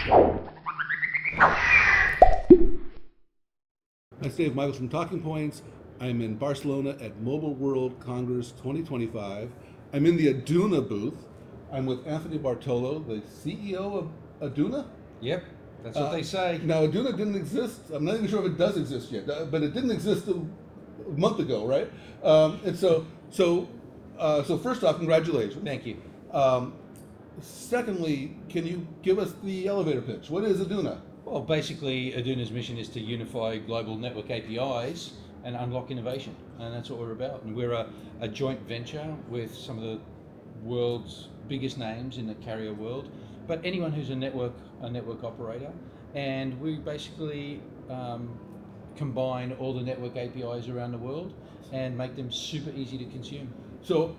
Hi, Dave Michaels from Talking Points. I'm in Barcelona at Mobile World Congress 2025. I'm in the Aduna booth. I'm with Anthony Bartolo, the CEO of Aduna. Yep, that's what they say. Now, Aduna didn't exist. I'm not even sure if it does exist yet, but it didn't exist a month ago, right? So first off, congratulations. Thank you. Secondly, can you give us the elevator pitch? What is Aduna? Well, basically, Aduna's mission is to unify global network APIs and unlock innovation, and that's what we're about. And we're a joint venture with some of the world's biggest names in the carrier world, but anyone who's a network operator, and we basically combine all the network APIs around the world and make them super easy to consume. So,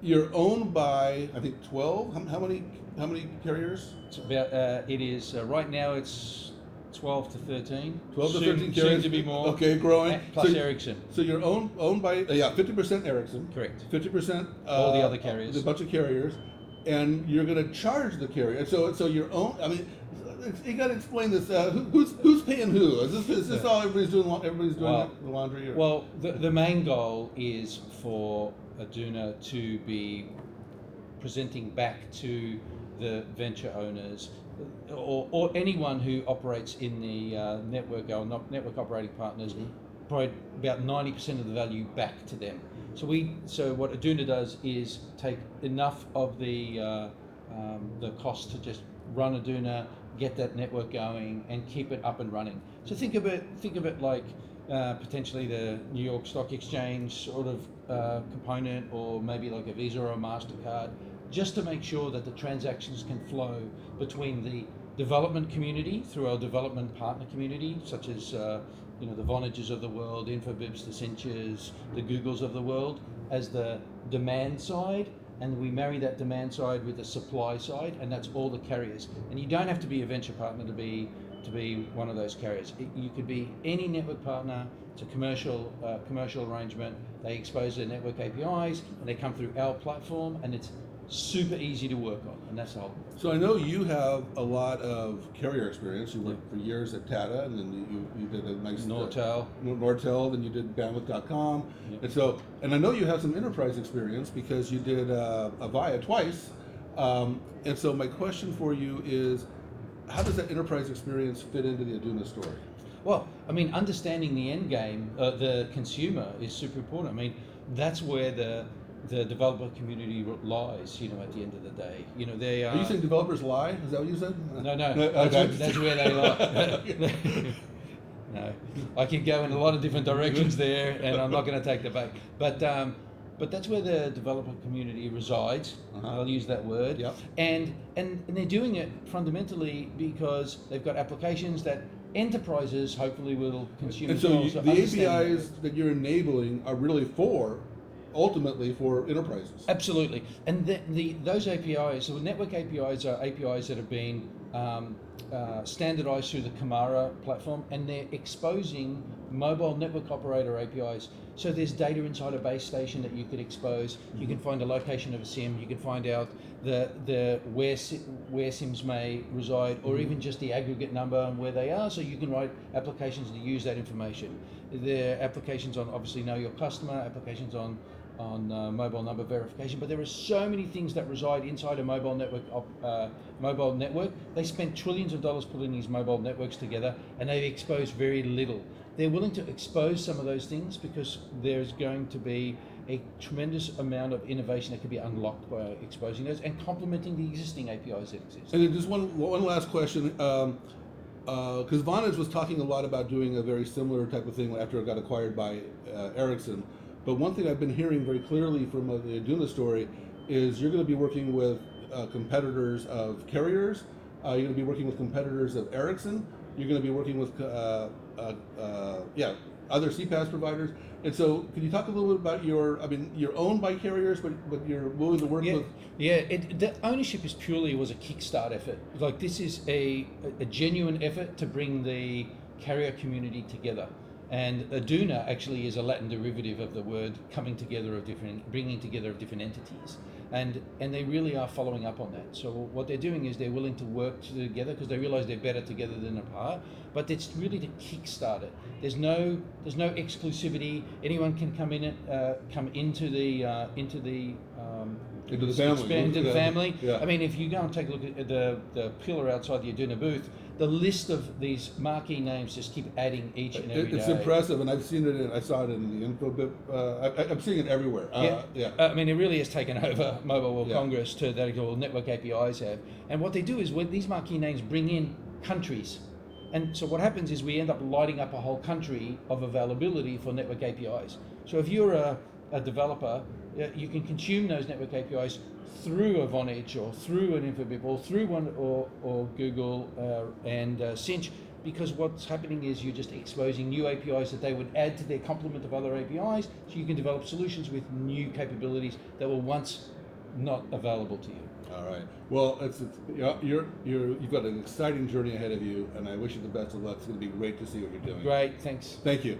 you're owned by, I think, 12. How many carriers? It's about it is right now it's 12 to 13. 12 to soon, 13 carriers. Soon to be more. Okay, growing. Plus Ericsson. So you're owned by 50% Ericsson. Correct. 50% all the other carriers. A bunch of carriers, and you're going to charge the carrier. So your own. I mean, you got to explain this. Who's paying who? Is this all everybody's doing? Everybody's doing the laundry. Or? Well, the main goal is for Aduna to be presenting back to the venture owners or anyone who operates in the network or network operating partners, provide about 90% of the value back to them. So what Aduna does is take enough of the cost to just run Aduna, get that network going, and keep it up and running. So think of it like potentially the New York Stock Exchange sort of component, or maybe like a Visa or a MasterCard, just to make sure that the transactions can flow between the development community through our development partner community, such as the Vonages of the world, Infobibs, the Cintures, the Googles of the world, as the demand side, and we marry that demand side with the supply side, and that's all the carriers. And you don't have to be a venture partner to be one of those carriers. You could be any network partner. It's a commercial arrangement. They expose their network APIs, and they come through our platform, and it's super easy to work on, and that's the whole. So I know you have a lot of carrier experience. You worked for years at Tata, and then you did a nice Nortel, then you did bandwidth.com. Yep. And I know you have some enterprise experience because you did Avaya twice. And so my question for you is, how does that enterprise experience fit into the Aduna story? Well, I mean, understanding the end game, the consumer, is super important. I mean, that's where the developer community lies, at the end of the day. They are... Are you saying developers lie? Is that what you said? No, that's where they lie. No, I can go in a lot of different directions there, and I'm not going to take that back. But that's where the developer community resides. I'll use that word. Yep. And they're doing it fundamentally because they've got applications that enterprises hopefully will consume. And so the APIs that you're enabling are really ultimately for enterprises. Absolutely, and those APIs, so network APIs are APIs that have been standardized through the Kamara platform, and they're exposing mobile network operator APIs. So there's data inside a base station that you could expose. You can find the location of a SIM. You can find out where SIMs may reside, or even just the aggregate number and where they are. So you can write applications to use that information. There are applications on obviously know your customer, applications on mobile number verification, but there are so many things that reside inside a mobile network. They spent trillions of dollars putting these mobile networks together, and they've exposed very little. They're willing to expose some of those things because there's going to be a tremendous amount of innovation that can be unlocked by exposing those and complementing the existing APIs that exist. And then just one last question, because Vonage was talking a lot about doing a very similar type of thing after it got acquired by Ericsson. But one thing I've been hearing very clearly from the Aduna story is you're going to be working with competitors of carriers. You're going to be working with competitors of Ericsson. You're going to be working with other CPaaS providers. And so, can you talk a little bit about you're owned by carriers, but you're willing to work with? Yeah, the ownership was a kickstart effort. Like, this is a genuine effort to bring the carrier community together. And Aduna actually is a Latin derivative of the word bringing together of different entities. and they really are following up on that. So what they're doing is they're willing to work together because they realize they're better together than apart. But it's really to kickstart it. There's no exclusivity. Anyone can come in come into the family. Yeah. I mean, if you go and take a look at the pillar outside the Aduna booth, the list of these marquee names just keep adding each and every day. It's impressive, and I've seen it. I saw it in the info bit. I'm seeing it everywhere. I mean, it really has taken over Mobile World Congress to that network APIs have. And what they do is when these marquee names bring in countries. And so what happens is we end up lighting up a whole country of availability for network APIs. So if you're a developer, you can consume those network APIs through a Vonage or through an Infobip or through or Google and Cinch, because what's happening is you're just exposing new APIs that they would add to their complement of other APIs, so you can develop solutions with new capabilities that were once not available to you. All right. Well, you've got an exciting journey ahead of you, and I wish you the best of luck. It's going to be great to see what you're doing. Great. Thanks. Thank you.